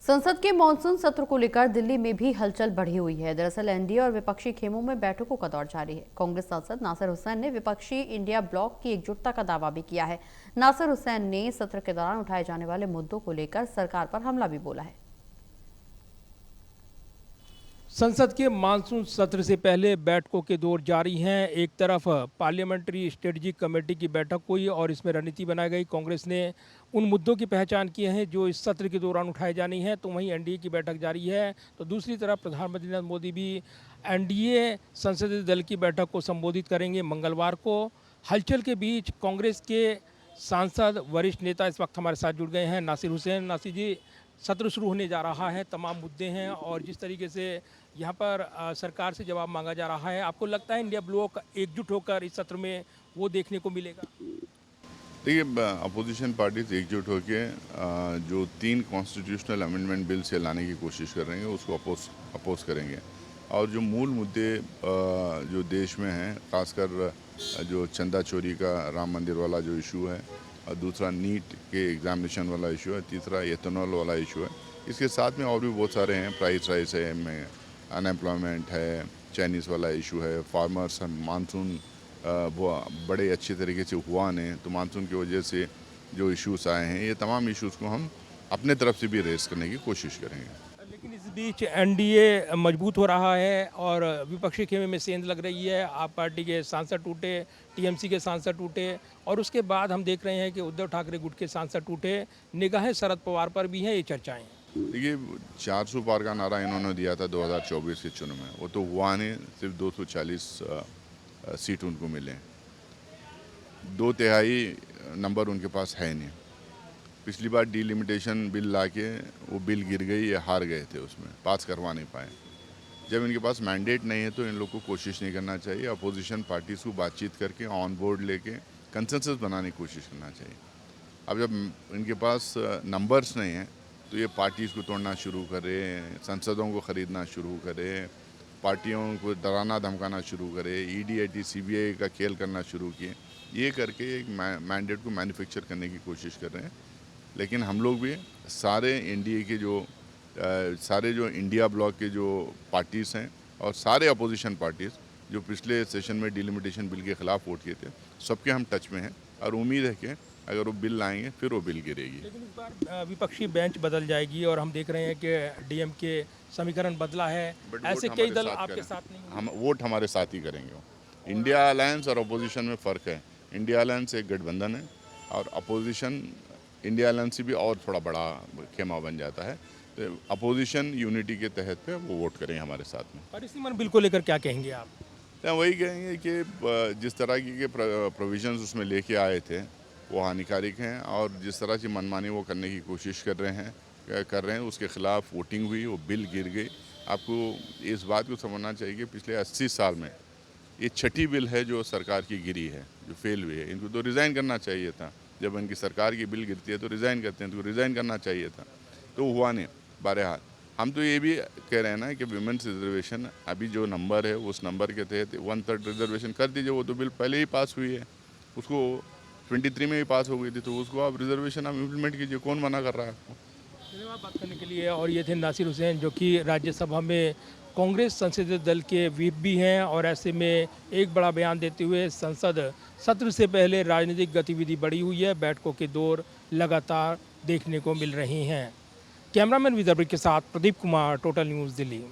संसद के मानसून सत्र को लेकर दिल्ली में भी हलचल बढ़ी हुई है। दरअसल एनडीए और विपक्षी खेमों में बैठकों का दौर जारी है। कांग्रेस सांसद नासिर हुसैन ने विपक्षी इंडिया ब्लॉक की एकजुटता का दावा भी किया है। नासिर हुसैन ने सत्र के दौरान उठाए जाने वाले मुद्दों को लेकर सरकार पर हमला भी बोला है। संसद के मानसून सत्र से पहले बैठकों के दौर जारी हैं। एक तरफ पार्लियामेंट्री स्ट्रेटजिक कमेटी की बैठक हुई और इसमें रणनीति बनाई गई। कांग्रेस ने उन मुद्दों की पहचान की है जो इस सत्र के दौरान उठाए जानी है, तो वहीं एनडीए की बैठक जारी है। तो दूसरी तरफ प्रधानमंत्री नरेंद्र मोदी भी एनडीए संसदीय दल की बैठक को संबोधित करेंगे मंगलवार को। हलचल के बीच कांग्रेस के सांसद वरिष्ठ नेता इस वक्त हमारे साथ जुड़ गए हैं। नासिर हुसैन, नासिर जी, सत्र शुरू होने जा रहा है, तमाम मुद्दे हैं और जिस तरीके से यहाँ पर सरकार से जवाब मांगा जा रहा है, आपको लगता है इंडिया ब्लॉक एकजुट होकर इस सत्र में वो देखने को मिलेगा? देखिए, अपोजिशन पार्टीज एकजुट होकर जो 3 कॉन्स्टिट्यूशनल अमेंडमेंट बिल से लाने की कोशिश कर रहे हैं उसको अपोज करेंगे। और जो मूल मुद्दे जो देश में हैं, खासकर जो चंदा चोरी का राम मंदिर वाला जो इशू है, और दूसरा नीट के एग्जामिनेशन वाला इशू है, तीसरा एथेनॉल वाला इशू है। इसके साथ में और भी बहुत सारे हैं, प्राइस राइस है, अनएम्प्लॉयमेंट है, चाइनीज़ वाला इशू है, फार्मर्स मानसून वो बड़े अच्छे तरीके से हुआ नहीं, तो मानसून की वजह से जो इश्यूज आए हैं, ये तमाम इश्यूज़ को हम अपने तरफ से भी रेस करने की कोशिश करेंगे। लेकिन इस बीच एनडीए मजबूत हो रहा है और विपक्षी खेमे में सेंध लग रही है। आप पार्टी के सांसद टूटे, टीएमसी के सांसद टूटे और उसके बाद हम देख रहे हैं कि उद्धव ठाकरे गुट के सांसद टूटे। निगाहें शरद पवार पर भी हैं, ये चर्चाएं। देखिए, 400 पार का नारा इन्होंने दिया था 2024 के चुनाव में, वो तो हुआ नहीं, सिर्फ 240 सीट उनको मिले। 2/3 नंबर उनके पास है नहीं। पिछली बार डिलिमिटेशन बिल लाके वो बिल गिर गई, ये हार गए थे, उसमें पास करवा नहीं पाए। जब इनके पास मैंडेट नहीं है तो इन लोग को कोशिश नहीं करना चाहिए, अपोजिशन पार्टीज़ को बातचीत करके ऑन बोर्ड लेके कंसेंसस बनाने की कोशिश करना चाहिए। अब जब इनके पास नंबर्स नहीं हैं तो ये पार्टीज़ को तोड़ना शुरू करे, संसदों को ख़रीदना शुरू करे, पार्टियों को डराना धमकाना शुरू करे, ईडी सीबीआई का खेल करना शुरू किए। ये करके एक मैंडेट को मैन्युफैक्चर करने की कोशिश कर रहे हैं। लेकिन हम लोग भी सारे एनडीए के सारे जो इंडिया ब्लॉक के जो पार्टीज़ हैं और सारे अपोजिशन पार्टीज़ जो पिछले सेशन में डिलिमिटेशन बिल के ख़िलाफ़ वोट किए थे, सबके हम टच में हैं और उम्मीद है कि अगर वो बिल लाएंगे फिर वो बिल गिरेगी। लेकिन इस बार विपक्षी बेंच बदल जाएगी और हम देख रहे हैं कि डीएम के समीकरण बदला है। ऐसे कई दल आपके साथ नहीं, हम वोट हमारे साथ ही करेंगे। इंडिया अलायंस और अपोजिशन में फ़र्क है। इंडिया अलायंस एक गठबंधन है और अपोजिशन इंडिया अलायंस से भी और थोड़ा बड़ा खेमा बन जाता है, तो अपोजिशन यूनिटी के तहत पे वो वोट करेंगे हमारे साथ में। परिसीमन बिल को लेकर क्या कहेंगे आप? तो वही कहेंगे कि जिस तरह के प्रोविजंस उसमें लेके आए थे वो हानिकारक हैं और जिस तरह से मनमानी वो करने की कोशिश कर रहे हैं उसके ख़िलाफ़ वोटिंग हुई, वो बिल गिर गई। आपको इस बात को समझना चाहिए कि पिछले 80 साल में ये छठी बिल है जो सरकार की गिरी है, जो फेल हुई है। इनको तो रिज़ाइन करना चाहिए था। जब इनकी सरकार की बिल गिरती है तो रिज़ाइन करते हैं, तो रिज़ाइन करना चाहिए था, तो हुआ नहीं। बहरहाल हम तो ये भी कह रहे हैं ना कि विमेंस रिजर्वेशन अभी जो नंबर है उस नंबर के तहत 1/3 रिजर्वेशन कर दीजिए। वो तो बिल पहले ही पास हुई है, उसको 23 में ही पास हो गई थी, तो उसको आप रिजर्वेशन आप इम्प्लीमेंट कीजिए। कौन मना कर रहा है आपको? धन्यवाद बात करने के लिए। और ये थे नासिर हुसैन, जो कि राज्यसभा में कांग्रेस संसदीय दल के व्हिप भी हैं और ऐसे में एक बड़ा बयान देते हुए संसद सत्र से पहले राजनीतिक गतिविधि बढ़ी हुई है, बैठकों के दौर लगातार देखने को मिल रहे हैं। कैमरामैन विदर्भ के साथ प्रदीप कुमार, टोटल न्यूज़, दिल्ली।